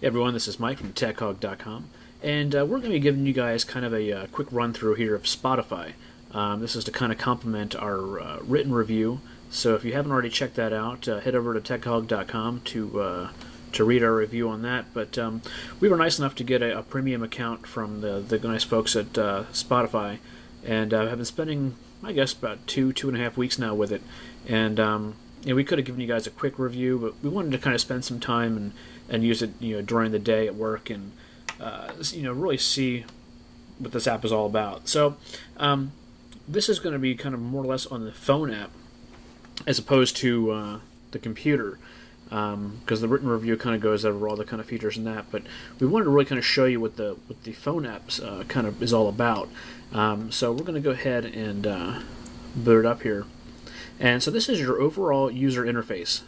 Hey everyone, this is Mike from TechHog.com, and we're going to be giving you guys kind of a quick run through here of Spotify. This is to kind of complement our written review, so if you haven't already checked that out, head over to TechHog.com to read our review on that. But we were nice enough to get a premium account from the nice folks at Spotify, and have been spending, I guess, about two and a half weeks now with it. And we could have given you guys a quick review, but we wanted to kind of spend some time and use it, during the day at work, and really see what this app is all about. So this is going to be kind of more or less on the phone app as opposed to the computer, because the written review kind of goes over all the kind of features in that. But we wanted to really kind of show you what the phone apps kind of is all about. So we're going to go ahead and boot it up here. And so this is your overall user interface.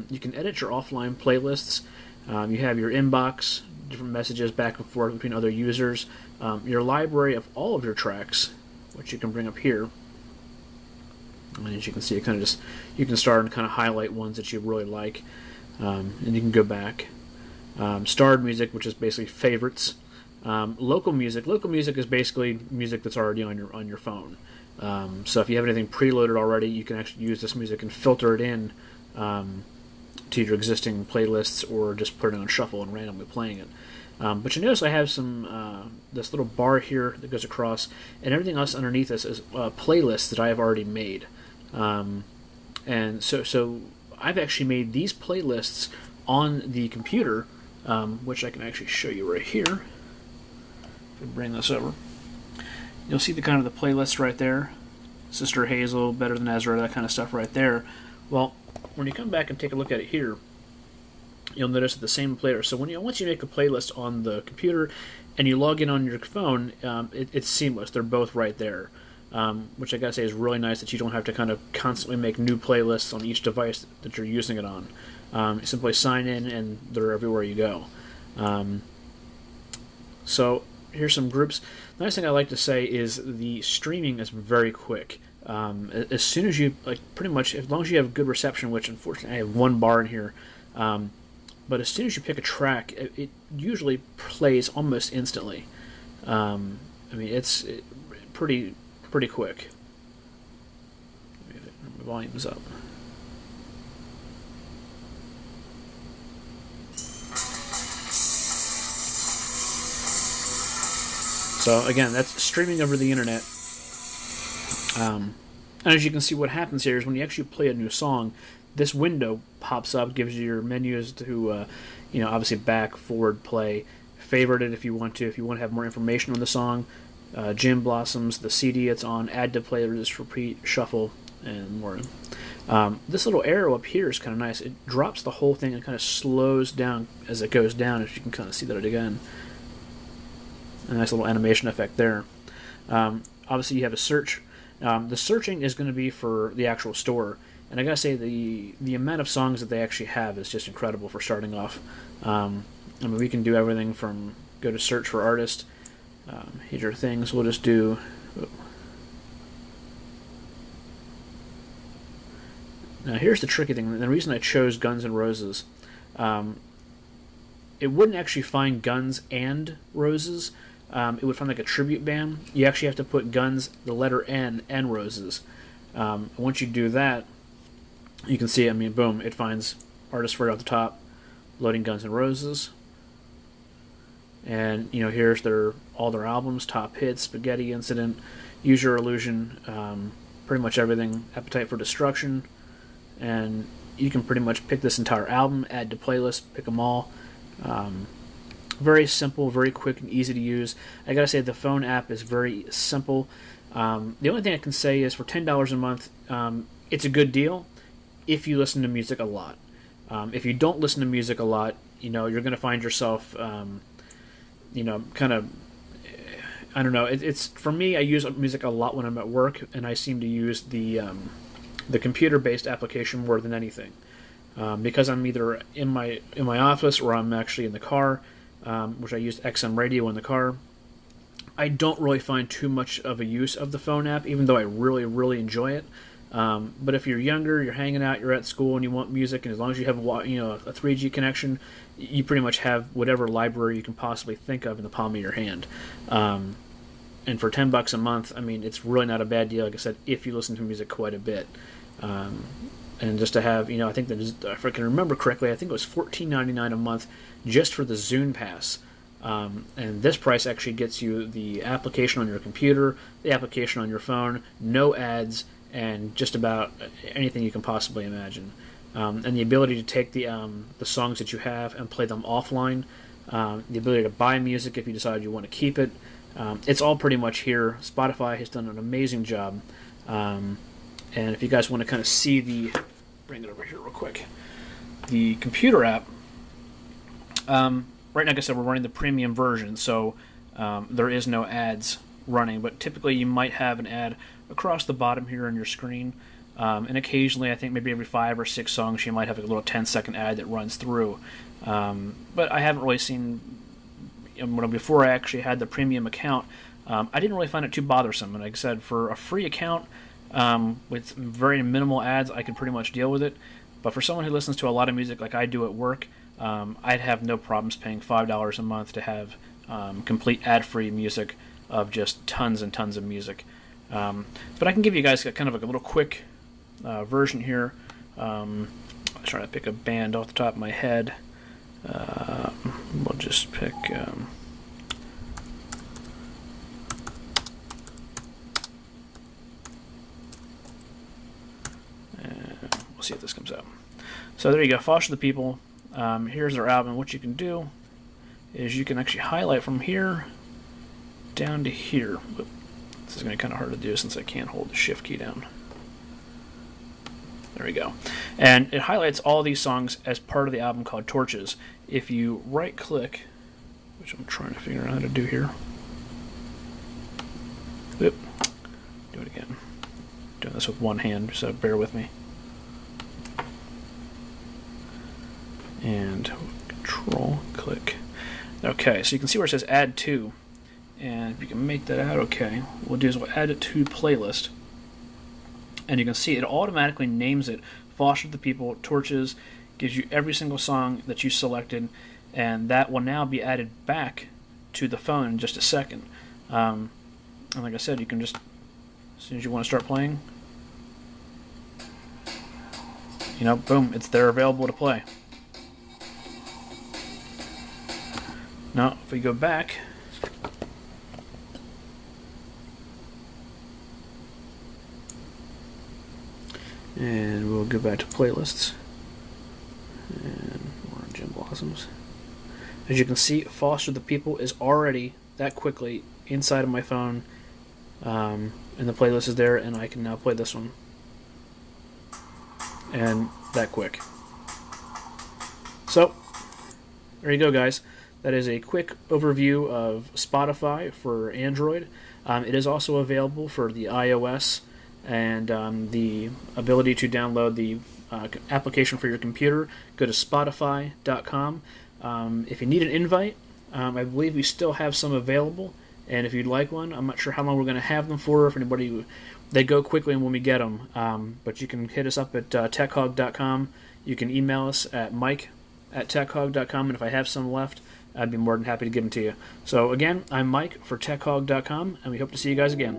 You can edit your offline playlists. You have your inbox, different messages back and forth between other users, your library of all of your tracks, which you can bring up here. And as you can see, it kind of just, you can start and kind of highlight ones that you really like, and you can go back. Starred music, which is basically favorites. Local music is basically music that's already on your phone. So if you have anything preloaded already, you can actually use this music and filter it in to your existing playlists, or just put it on shuffle and randomly playing it. But you notice I have some this little bar here that goes across, and everything else underneath this is playlists that I have already made. And so I've actually made these playlists on the computer, which I can actually show you right here. If we bring this over, you'll see the kind of the playlists right there. Sister Hazel, Better Than Ezra, that kind of stuff right there. Well, when you come back and take a look at it here, you'll notice that the same player. So once you make a playlist on the computer and you log in on your phone, it's seamless. They're both right there, which I gotta say is really nice, that you don't have to kind of constantly make new playlists on each device that you're using it on. You simply sign in and they're everywhere you go. So here's some groups. The nice thing I like to say is the streaming is very quick. As soon as you, pretty much, as long as you have good reception, which unfortunately I have one bar in here, but as soon as you pick a track, it usually plays almost instantly. It's pretty quick. My volume's up. So again, that's streaming over the internet. And as you can see, what happens here is when you actually play a new song, this window pops up, gives you your menus to, obviously back, forward, play, favorite it if you want to. If you want to have more information on the song, Gin Blossoms, the CD it's on, add to playlist, repeat, shuffle, and more. This little arrow up here is kind of nice. It drops the whole thing and kind of slows down as it goes down, if you can kind of see that again. A nice little animation effect there. Obviously, you have a search. The searching is going to be for the actual store, and I gotta say the amount of songs that they actually have is just incredible for starting off. We can do everything from go to search for artist. Here's your things. We'll just do. Now here's the tricky thing. The reason I chose Guns N' Roses, it wouldn't actually find Guns and Roses. It would find like a tribute band. You actually have to put Guns, the letter N, and Roses. Once you do that, you can see, boom, it finds artists right off the top, loading Guns N' Roses. And, here's all their albums, top hits, Spaghetti Incident, Use Your Illusion, pretty much everything, Appetite for Destruction. And you can pretty much pick this entire album, add to playlist, pick them all. Very simple, very quick and easy to use. I gotta say, the phone app is very simple. The only thing I can say is for $10 a month, it's a good deal if you listen to music a lot. If you don't listen to music a lot, you're gonna find yourself, kind of, I don't know. It's for me, I use music a lot when I'm at work, and I seem to use the computer-based application more than anything, because I'm either in my office or I'm actually in the car. Which I used XM radio in the car. I don't really find too much of a use of the phone app, even though I really, really enjoy it. But if you're younger, you're hanging out, you're at school, and you want music, and as long as you have a 3G connection, you pretty much have whatever library you can possibly think of in the palm of your hand. And for $10 a month, I mean, it's really not a bad deal. Like I said, if you listen to music quite a bit, and just to have, I think that if I can remember correctly, I think it was $14.99 a month just for the Zune Pass. And this price actually gets you the application on your computer, the application on your phone, no ads, and just about anything you can possibly imagine. And the ability to take the songs that you have and play them offline, the ability to buy music if you decide you want to keep it. It's all pretty much here. Spotify has done an amazing job. And if you guys want to kind of see bring it over here real quick, the computer app, right now, like I said, we're running the premium version, so there is no ads running, but typically you might have an ad across the bottom here on your screen, and occasionally, I think maybe every 5 or 6 songs, you might have a little 10-second ad that runs through. But I haven't really seen, before I actually had the premium account, I didn't really find it too bothersome, and like I said, for a free account, with very minimal ads, I could pretty much deal with it. But for someone who listens to a lot of music like I do at work, I'd have no problems paying $5 a month to have complete ad-free music of just tons and tons of music. But I can give you guys kind of like a little quick version here. I'm trying to pick a band off the top of my head. We'll just pick... we'll see if this comes out. So there you go, Foster the People. Here's their album. What you can do is you can actually highlight from here down to here. This is going to be kind of hard to do since I can't hold the shift key down. There we go. And it highlights all these songs as part of the album called Torches. If you right click, which I'm trying to figure out how to do here. Oop. Do it again. Doing this with one hand, so bear with me. And control click. Okay, so you can see where it says add to. And if you can make that out okay, what we'll do is we'll add it to playlist. And you can see it automatically names it Foster the People, Torches, gives you every single song that you selected, and that will now be added back to the phone in just a second. And like I said, you can just, as soon as you want to start playing, boom, it's there available to play. Now, if we go back, and we'll go back to playlists, and we're on Gem Blossoms. As you can see, Foster the People is already that quickly inside of my phone, and the playlist is there, and I can now play this one. And that quick. So, there you go, guys. That is a quick overview of Spotify for Android. It is also available for the iOS, and the ability to download the application for your computer. Go to Spotify.com. If you need an invite, I believe we still have some available, and if you'd like one, I'm not sure how long we're going to have them for. If anybody, they go quickly when we get them, but you can hit us up at techhog.com. You can email us at mike@techhog.com, and if I have some left, I'd be more than happy to give them to you. So again, I'm Mike for techhog.com, and we hope to see you guys again.